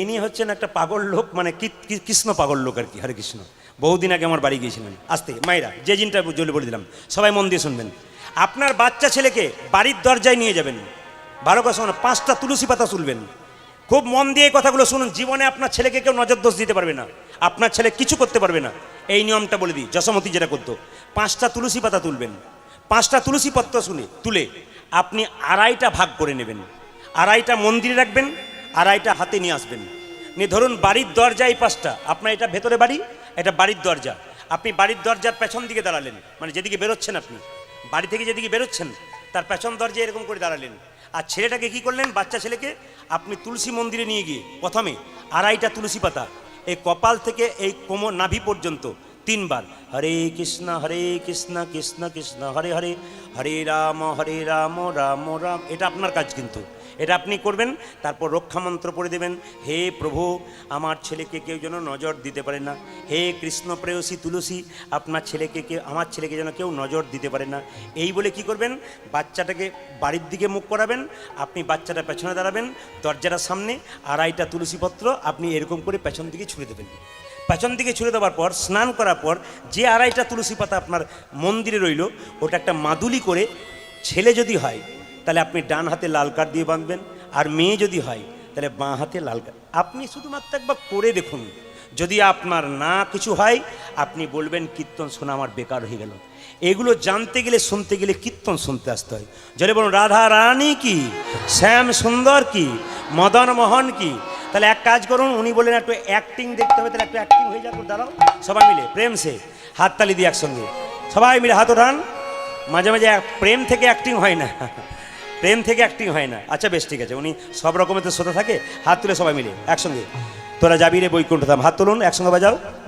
ইনি হচ্ছেন একটা পাগল লোক, মানে কৃষ্ণ পাগল লোক আর কি। হরে কৃষ্ণ। বহুদিন আগে আমার বাড়ি গিয়েছিলেন। আসতে মায়েরা যে জিনটা বলে দিলাম সবাই মন দিয়ে শুনবেন। আপনার বাচ্চা ছেলেকে বাড়ির দরজায় নিয়ে যাবেন, ভালো কথা শুনুন, 5টা তুলসী পাতা তুলবেন। খুব মন দিয়ে কথাগুলো শুনুন। জীবনে আপনার ছেলেকে কেউ নজর দোষ দিতে পারবে না, আপনার ছেলে কিছু করতে পারবে না। এই নিয়মটা বলে দিই, যশোমতী যেটা করতো, 5টা তুলসী পাতা তুলবেন। 5টা তুলসী পত্র তুলে আপনি 2.5টা ভাগ করে নেবেন। 2.5টা মন্দিরে রাখবেন, 2.5টা হাতে নিয়ে আসবেন। নিয়ে ধরুন বাড়ির দরজায় 5টা, আপনার এটা ভেতরে বাড়ি, এটা বাড়ির দরজা। আপনি বাড়ির দরজার পেছন দিকে দাঁড়ালেন, মানে যেদিকে বেরোচ্ছেন, আপনি বাড়ি থেকে যেদিকে বেরোচ্ছেন তার পেছন দরজায় এরকম করে দাঁড়ালেন। আর ছেলেটাকে কি করলেন, বাচ্চা ছেলেকে আপনি তুলসী মন্দিরে নিয়ে গিয়ে প্রথমে 2.5টা তুলসী পাতা এই কপাল থেকে এই কোমর নাভি পর্যন্ত 3 বার হরে কৃষ্ণ কৃষ্ণ কৃষ্ণ হরে হরে, হরে রাম রাম রাম, এটা আপনার কাজ কিন্তু, এটা আপনি করবেন। তারপর রক্ষা মন্ত্র পড়ে দেবেন, হে প্রভু আমার ছেলেকে কেউ যেন নজর দিতে পারে না, হে কৃষ্ণ প্রেয়সী তুলসী আপনার ছেলেকে আমার ছেলেকে যেন কেউ নজর দিতে পারে না। এই বলে কি করবেন, বাচ্চাটাকে বাড়ির দিকে মুখ করাবেন, আপনি বাচ্চাটা পেছনে দাঁড়াবেন, দরজাটার সামনে 2.5টা তুলসী পত্র আপনি এরকম করে পেছন দিকে ছুঁড়ে দেবেন। পেছন দিকে ছুঁড়ে দেওয়ার পর স্নান করার পর যে 2.5টা তুলসী পাতা আপনার মন্দিরে রইল, ওটা একটা মাদুলি করে, ছেলে যদি হয় তাহলে আপনি ডান হাতে লাল কাঠ দিয়ে বাঁধবেন, আর মেয়ে যদি হয় তাহলে বাঁ হাতে লাল কাঠ। আপনি শুধুমাত্র একবার করে দেখুন, যদি আপনার না কিছু হয় আপনি বলবেন কীর্তন শোনা আমার বেকার হয়ে গেল। এগুলো জানতে গেলে শুনতে গেলে কীর্তন শুনতে আসতে হয়। জলে বলুন রাধা রানী কি, শ্যাম সুন্দর কি, মদন মোহন কি। তাহলে এক কাজ করুন, উনি বললেন একটু অ্যাক্টিং দেখতে হবে, তাহলে একটু অ্যাক্টিং হয়ে যাক। দাঁড়াও সবাই মিলে প্রেম সে হাততালি দিয়ে একসঙ্গে, সবাই মিলে হাত ওঠান। মাঝে মাঝে প্রেম থেকে অ্যাক্টিং হয় না, প্রেম থেকে অ্যাক্টিং হয় না। আচ্ছা বেশ ঠিক আছে, উনি সব রকমের তো শ্রোতা থাকে। হাত তুলে সবাই মিলে একসঙ্গে, তোরা যাবি রে বৈকুণ্ঠ ধাম, হাত তুলুন একসঙ্গে,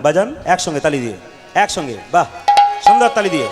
বাজান একসঙ্গে তালি দিয়ে একসঙ্গে, বাহ সুন্দর তালি দিয়ে।